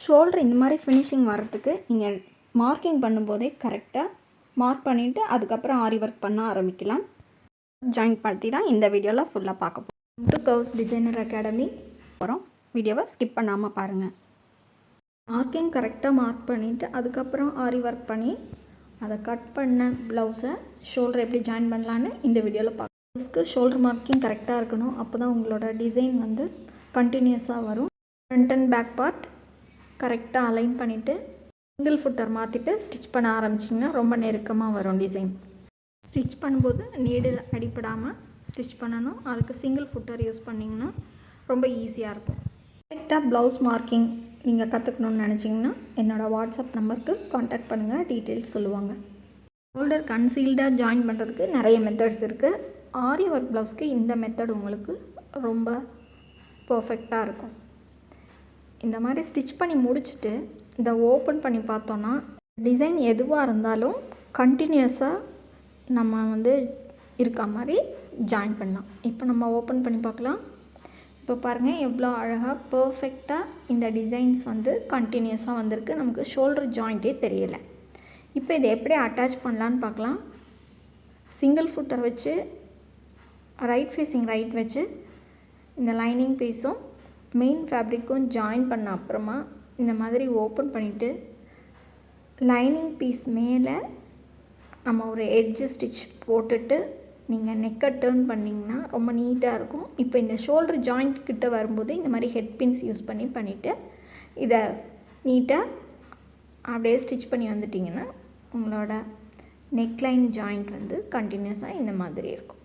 Shoulder இந்த மாதிரி finishing வரத்துக்கு நீங்கள் மார்க்கிங் பண்ணும்போதே கரெக்டாக மார்க் பண்ணிவிட்டு அதுக்கப்புறம் ஆரி ஒர்க் பண்ண ஆரம்பிக்கலாம். ஜாயின் படுத்தி தான் இந்த வீடியோவில் ஃபுல்லாக பார்க்க போகிறோம். டு கர்வ்ஸ் டிசைனர் அகாடமி போகிறோம். வீடியோவை ஸ்கிப் பண்ணாமல் பாருங்கள். மார்க்கிங் கரெக்டாக மார்க் பண்ணிவிட்டு அதுக்கப்புறம் ஆரி ஒர்க் பண்ணி அதை கட் பண்ண ப்ளவுஸை ஷோல்டர் எப்படி ஜாயின் பண்ணலான்னு இந்த வீடியோவில் பார்க்கலாம். ப்ளவுஸ்க்கு ஷோல்டர் மார்க்கிங் கரெக்டாக இருக்கணும். அப்போ தான் உங்களோட டிசைன் வந்து கண்டினியூஸாக வரும். ஃப்ரண்ட் அண்ட் பேக் பார்ட் கரெக்டாக அலைன் பண்ணிவிட்டு சிங்கிள் ஃபுட்டர் மாற்றிட்டு ஸ்டிச் பண்ண ஆரம்பிச்சிங்கன்னா ரொம்ப நெருக்கமாக வரும் டிசைன். ஸ்டிச் பண்ணும்போது நீடில் அடிப்படாமல் ஸ்டிச் பண்ணணும். அதுக்கு சிங்கிள் ஃபுட்டர் யூஸ் பண்ணிங்கன்னா ரொம்ப ஈஸியாக இருக்கும். கரெக்டாக ப்ளவுஸ் மார்க்கிங் நீங்கள் கற்றுக்கணுன்னு நினச்சிங்கன்னா என்னோடய வாட்ஸ்அப் நம்பருக்கு காண்டாக்ட் பண்ணுங்கள், டீட்டெயில்ஸ் சொல்லுவாங்க. ஷோல்டர் கன்சீல்டாக ஜாயின் பண்ணுறதுக்கு நிறைய மெத்தட்ஸ் இருக்குது. ஆரி ஒர்க் ப்ளவுஸ்க்கு இந்த மெத்தட் உங்களுக்கு ரொம்ப பர்ஃபெக்டாக இருக்கும். இந்த மாதிரி ஸ்டிச் பண்ணி முடிச்சுட்டு இதை ஓப்பன் பண்ணி பார்த்தோன்னா டிசைன் எதுவாக இருந்தாலும் கண்டினியூஸாக நம்ம வந்து இருக்க மாதிரி ஜாயின் பண்ணலாம். இப்போ நம்ம ஓப்பன் பண்ணி பார்க்கலாம். இப்போ பாருங்கள் எவ்வளோ அழகாக பர்ஃபெக்டாக இந்த டிசைன்ஸ் வந்து கண்டினியூஸாக வந்திருக்கு. நமக்கு ஷோல்டர் ஜாயிண்ட்டே தெரியலை. இப்போ இதை எப்படி அட்டாச் பண்ணலான்னு பார்க்கலாம். சிங்கிள் ஃபுட்டர் வச்சு ரைட் ஃபேஸிங் ரைட் வச்சு இந்த லைனிங் பீஸும் மெயின் ஃபேப்ரிக்கும் ஜாயின் பண்ண அப்புறமா இந்த மாதிரி ஓப்பன் பண்ணிவிட்டு லைனிங் பீஸ் மேலே நம்ம ஒரு எட்ஜு ஸ்டிச் போட்டுட்டு நீங்கள் நெக்கை டேர்ன் பண்ணிங்கன்னா ரொம்ப நீட்டாக இருக்கும். இப்போ இந்த ஷோல்டர் ஜாயிண்ட் கிட்ட வரும்போது இந்த மாதிரி ஹெட் பின்ஸ் யூஸ் பண்ணிவிட்டு இதை நீட்டாக அப்படியே ஸ்டிச் பண்ணி வந்துட்டிங்கன்னா உங்களோட நெக்லைன் ஜாயிண்ட் வந்து கண்டினியூஸாக இந்த மாதிரி இருக்கும்.